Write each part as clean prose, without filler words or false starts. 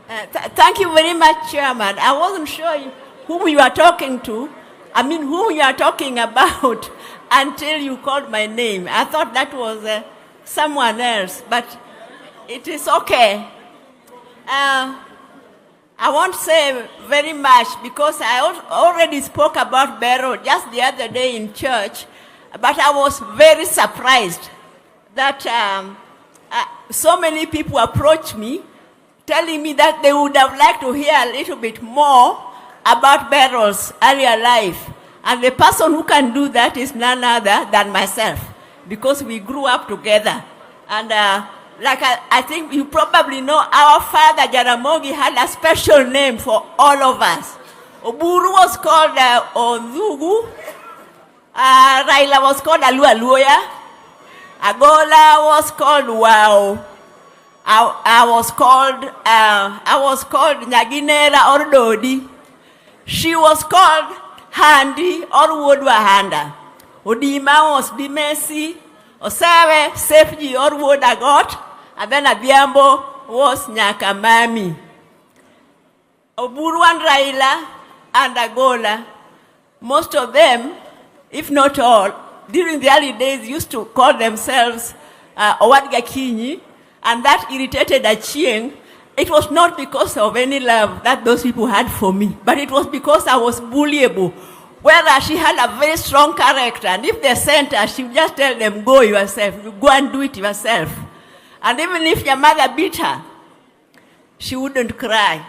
Thank you very much, Chairman. I wasn't sure whom you are talking to. I mean, whom you are talking about until you called my name. I thought that was someone else, but it is okay. I won't say very much because I already spoke about Beryl just the other day in church, but I was very surprised that so many people approached me telling me that they would have liked to hear a little bit more about Beryl's earlier life. And the person who can do that is none other than myself, because we grew up together. And like I think you probably know, our father Jaramogi had a special name for all of us. Oburu was called Onzugu, Raila was called Alualuya, Agola was called Wow. I was called Nyaginera or Dodi. She was called Handi or Wodwa Handa. Odima was Dimesi, Osawe, Sefji or Wodagot, and then Abiambo was Nyakamami. Oburu and Raila and Agola, most of them, if not all, during the early days used to call themselves Owadgakinyi, and that irritated Achieng. It was not because of any love that those people had for me, but it was because I was bullyable. Whereas she had a very strong character, and if they sent her, she would just tell them, go yourself, you go and do it yourself. And even if your mother beat her, she wouldn't cry.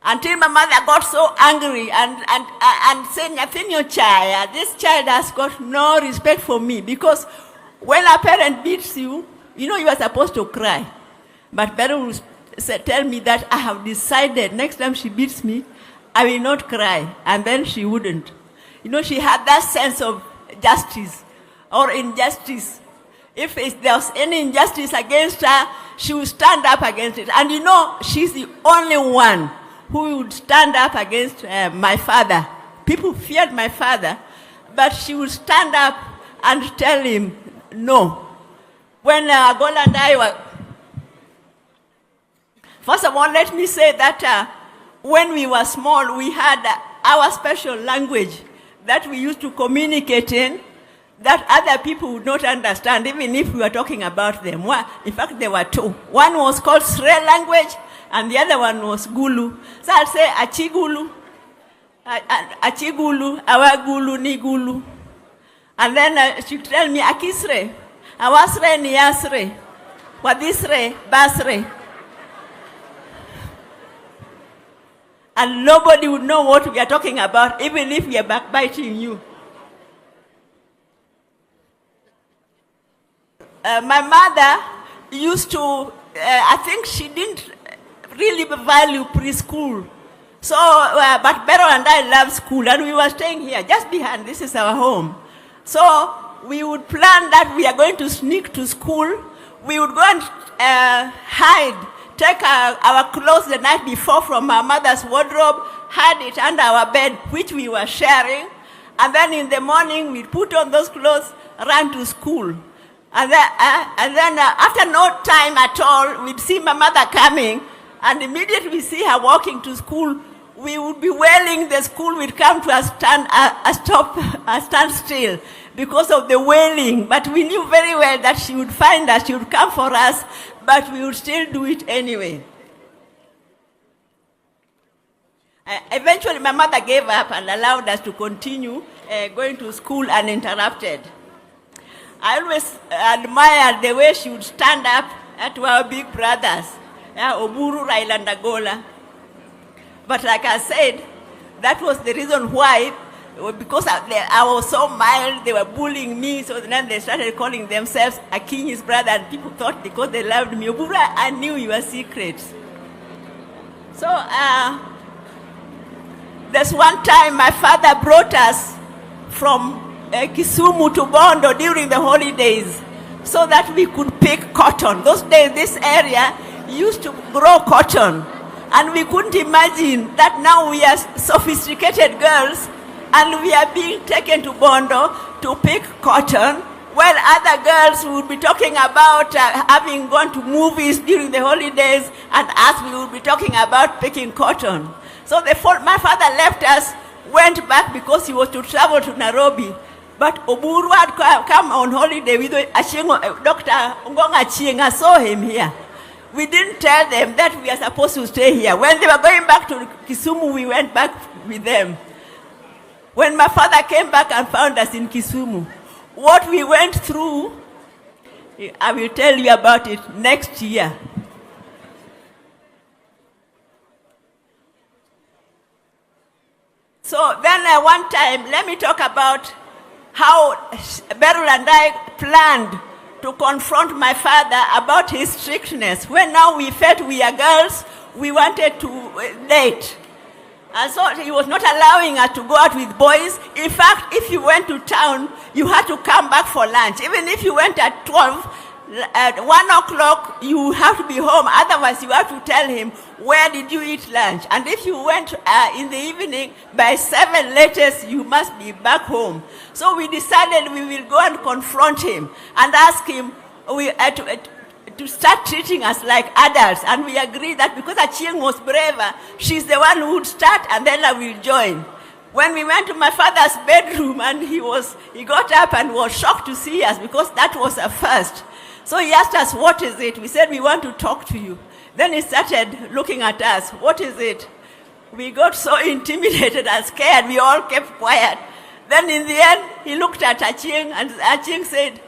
Until my mother got so angry and said, this child has got no respect for me, because when a parent beats you, you know you are supposed to cry. But Beryl would tell me that I have decided next time she beats me, I will not cry. And then she wouldn't. You know, she had that sense of justice or injustice. If there was any injustice against her, she would stand up against it. And you know, she's the only one who would stand up against my father. People feared my father, but she would stand up and tell him no. When Agola and I were... First of all, let me say that when we were small, we had our special language that we used to communicate in, that other people would not understand, even if we were talking about them. In fact, there were two. One was called Sre language, and the other one was Gulu. So I'll say Achigulu, Achigulu, Awagulu, Nigulu. And then she'd tell me Akisre, Awasre, Niasre, Wadisre, Basre. And nobody would know what we are talking about, even if we are backbiting you. My mother used to, I think she didn't really value preschool. So, but Beryl and I loved school, and we were staying here, just behind, this is our home. So, we would plan that we are going to sneak to school. We would go and hide, take our clothes the night before from our mother's wardrobe, hide it under our bed, which we were sharing, and then in the morning, we'd put on those clothes, run to school. And then after no time at all, we'd see my mother coming, and immediately we see her walking to school, we would be wailing, the school would come to a standstill because of the wailing. But we knew very well that she would find us, she would come for us, but we would still do it anyway. Eventually, my mother gave up and allowed us to continue going to school uninterrupted. I always admired the way she would stand up to our big brothers, Oburu, Raila, and Agola. But like I said, that was the reason why, because I was so mild, they were bullying me, so then they started calling themselves Akinyi's brother, and people thought because they loved me, Oburu, I knew your secrets. So there's one time my father brought us from Kisumu to Bondo during the holidays so that we could pick cotton. Those days, this area used to grow cotton. And we couldn't imagine that now we are sophisticated girls and we are being taken to Bondo to pick cotton While other girls would be talking about having gone to movies during the holidays, and us, we would be talking about picking cotton. So my father left us, went back because he was to travel to Nairobi. But Oburu had come on holiday with Dr. Ngonga Chieng. I saw him here. We didn't tell them that we are supposed to stay here. When they were going back to Kisumu, we went back with them. When my father came back and found us in Kisumu, what we went through, I will tell you about it next year. So then one time, let me talk about how Beryl and I planned to confront my father about his strictness. When now we felt we are girls, we wanted to date. And so he was not allowing us to go out with boys. In fact, if you went to town, you had to come back for lunch. Even if you went at 12, at 1 o'clock, you have to be home. Otherwise, you have to tell him, where did you eat lunch? And if you went in the evening, by 7 latest, you must be back home. So we decided we will go and confront him and ask him to start treating us like adults. And we agreed that because Achieng was braver, she's the one who would start and then I will join. When we went to my father's bedroom and he got up and was shocked to see us because that was a first. So he asked us, what is it? We said, we want to talk to you. Then he started looking at us. What is it? We got so intimidated and scared. We all kept quiet. Then in the end, he looked at Achieng and Achieng said,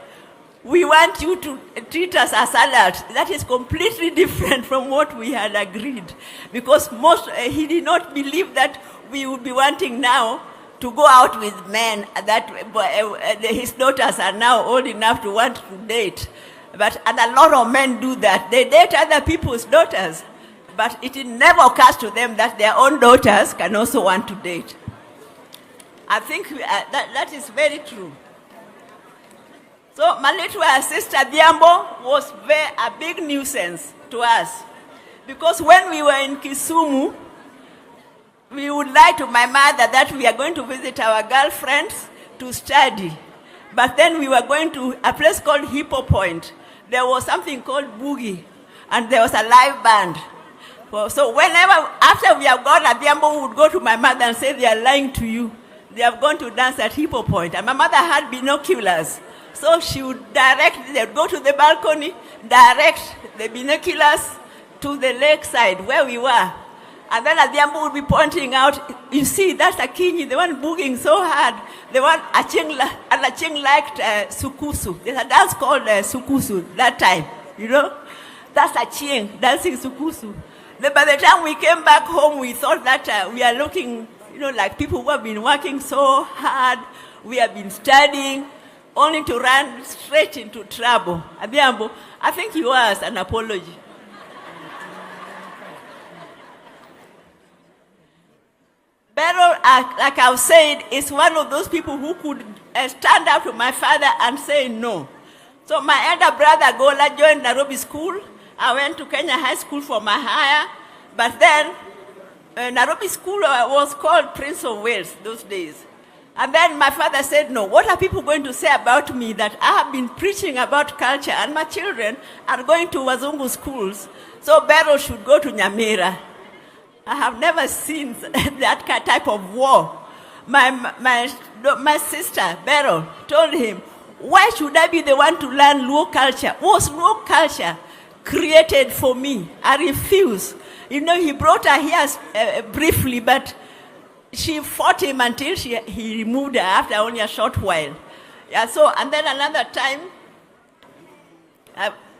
we want you to treat us as adults. That is completely different from what we had agreed. Because he did not believe that we would be wanting now to go out with men, that his daughters are now old enough to want to date. And a lot of men do that. They date other people's daughters. But it never occurs to them that their own daughters can also want to date. I think that is very true. So my little sister Biambo was a big nuisance to us. Because when we were in Kisumu, we would lie to my mother that we are going to visit our girlfriends to study. But then we were going to a place called Hippo Point. There was something called Boogie, and there was a live band. So whenever, after we have gone, Adhiambo would go to my mother and say, they are lying to you. They have gone to dance at Hippo Point. And my mother had binoculars. So she would they would go to the balcony, direct the binoculars to the lakeside where we were. And then Adhiambo would be pointing out, you see, that's Akinyi, the one booging so hard. The one Achieng liked Sukusu. There's a dance called Sukusu that time, you know. That's Achieng dancing Sukusu. Then by the time we came back home, we thought that we are looking, you know, like people who have been working so hard. We have been studying, only to run straight into trouble. Adhiambo, I think you owe us an apology. Beryl, like I've said, is one of those people who could stand up to my father and say no. So my elder brother, Gola, joined Nairobi School. I went to Kenya High School for my higher. But then, Nairobi School was called Prince of Wales those days. And then my father said, no, what are people going to say about me that I have been preaching about culture and my children are going to Wazungu schools? So Beryl should go to Nyamira. I have never seen that type of war. My sister, Beryl, told him, why should I be the one to learn Luo culture? Was Luo culture created for me? I refuse. You know, he brought her here briefly, but she fought him until he removed her after only a short while. Yeah, so, and then another time,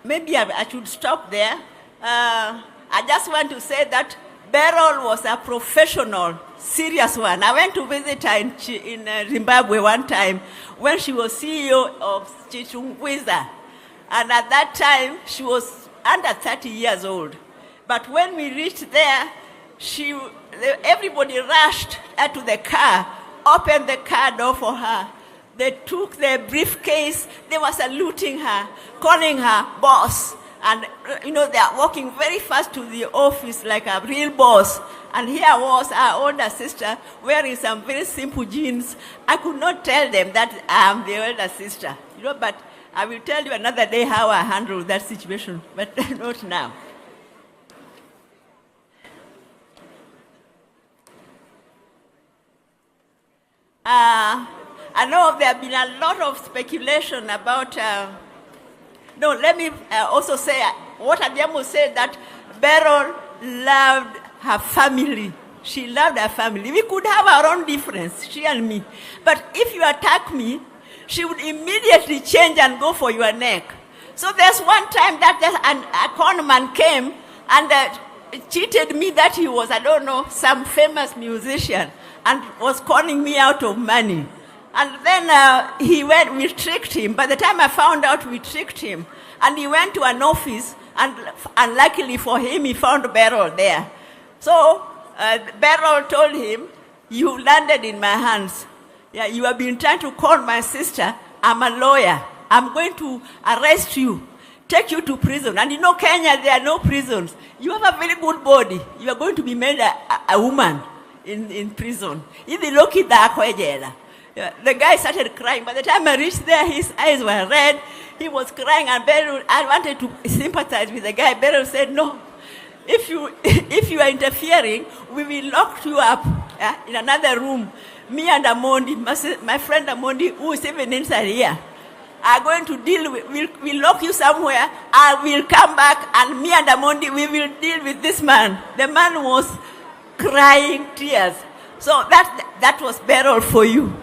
maybe I should stop there. I just want to say that Beryl was a professional, serious one. I went to visit her in Zimbabwe one time when she was CEO of Chichungwiza. And at that time, she was under 30 years old. But when we reached there, everybody rushed to the car, opened the car door for her. They took their briefcase, they were saluting her, calling her boss. And, they are walking very fast to the office like a real boss. And here was our older sister wearing some very simple jeans. I could not tell them that I am the older sister, but I will tell you another day how I handled that situation, but not now. I know there have been a lot of speculation about, let me also say what Adiamo said, that Beryl loved her family. She loved her family. We could have our own difference, she and me. But if you attack me, she would immediately change and go for your neck. So there's one time that a con man came and cheated me that he was, some famous musician, and was conning me out of money. And then we tricked him. By the time I found out, we tricked him. And he went to an office, and unluckily for him, he found Beryl there. So Beryl told him, "You landed in my hands. Yeah, you have been trying to con my sister. I'm a lawyer. I'm going to arrest you, take you to prison. And Kenya, there are no prisons. You have a very good body. You are going to be made a woman in prison." The guy started crying. By the time I reached there, his eyes were red. He was crying, and Beryl, I wanted to sympathize with the guy. Beryl said, "No, if you are interfering, we will lock you up in another room. Me and Amondi, my friend Amondi, who is even inside here, are going to deal with, we'll lock you somewhere. I will come back, and me and Amondi, we will deal with this man." The man was crying tears. So that was Beryl for you.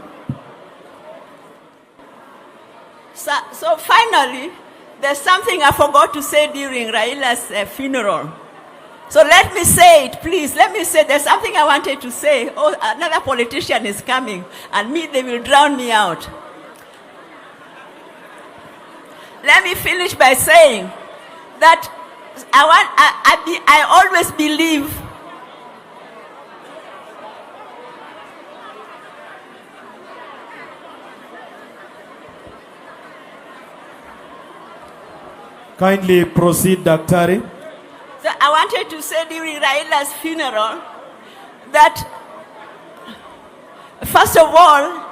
So finally, there's something I forgot to say during Raila's funeral. So let me say it, please. Let me say there's something I wanted to say. Oh, another politician is coming, and they will drown me out. Let me finish by saying that I always believe Kindly proceed, Daktari. So I wanted to say during Raila's funeral that, first of all,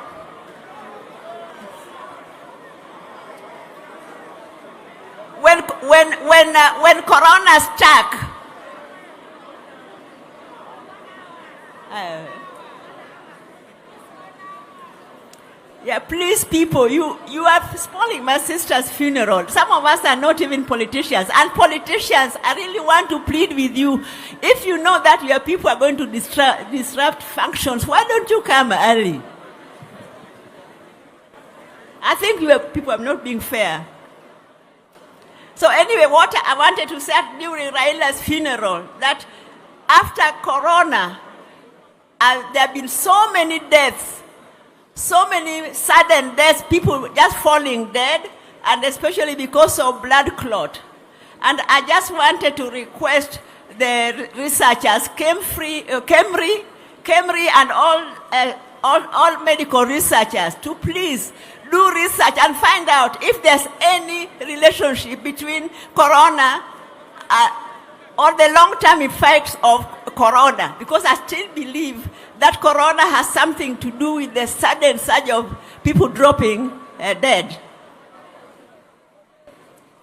when Corona struck, please, people, you are spoiling my sister's funeral. Some of us are not even politicians. And politicians, I really want to plead with you. If you know that your people are going to disrupt functions, why don't you come early? I think people are not being fair. So anyway, what I wanted to say during Raila's funeral, that after Corona, there have been so many deaths, so many sudden deaths, people just falling dead, and especially because of blood clot. And I just wanted to request the researchers, Kemri, and all medical researchers to please do research and find out if there's any relationship between Corona or the long-term effects of Corona, because I still believe that Corona has something to do with the sudden surge of people dropping dead.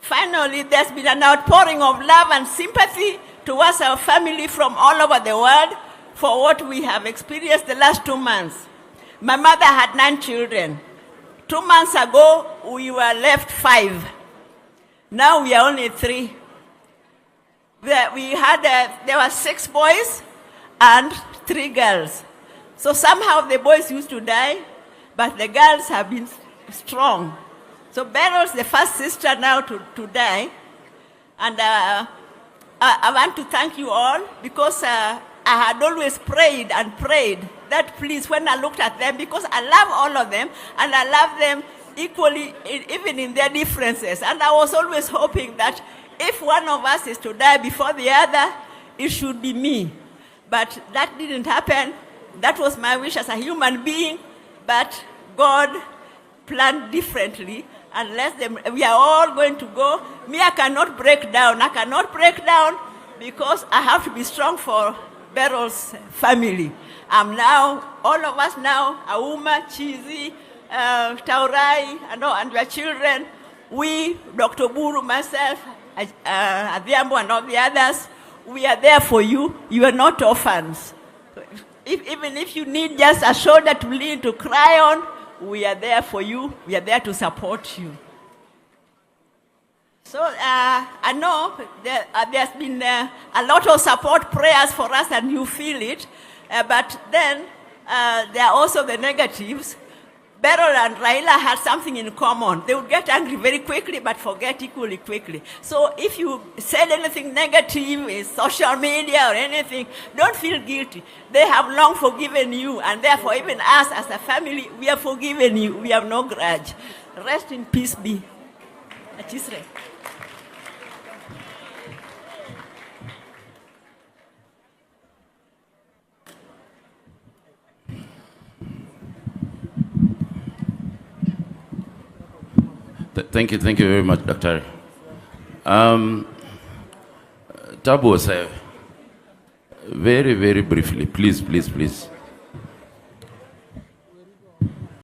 Finally, there's been an outpouring of love and sympathy towards our family from all over the world for what we have experienced the last 2 months. My mother had 9 children. 2 months ago, we were left 5. Now we are only 3. There were 6 boys and 3 girls. So somehow the boys used to die, but the girls have been strong. So Beryl's the first sister now to die. And I want to thank you all, because I had always prayed that please, when I looked at them, because I love all of them, and I love them equally, even in their differences. And I was always hoping that if one of us is to die before the other, it should be me. But that didn't happen. That was my wish as a human being, but God planned differently, unless we are all going to go. Me, I cannot break down. I cannot break down because I have to be strong for Beryl's family. I'm now, all of us now, Auma, Chizi, Taurai, and your children, we, Dr. Buru, myself, Adhiambo, and all the others, we are there for you. You are not orphans. Even if you need just a shoulder to lean, to cry on, we are there for you. We are there to support you. So I know there's been a lot of support prayers for us, and you feel it. But then there are also the negatives. Beryl and Raila had something in common. They would get angry very quickly, but forget equally quickly. So if you said anything negative in social media or anything, don't feel guilty. They have long forgiven you, and therefore even us as a family, we have forgiven you. We have no grudge. Rest in peace, be. Achisre. Thank you very much, Dr. Tabu, very briefly, please.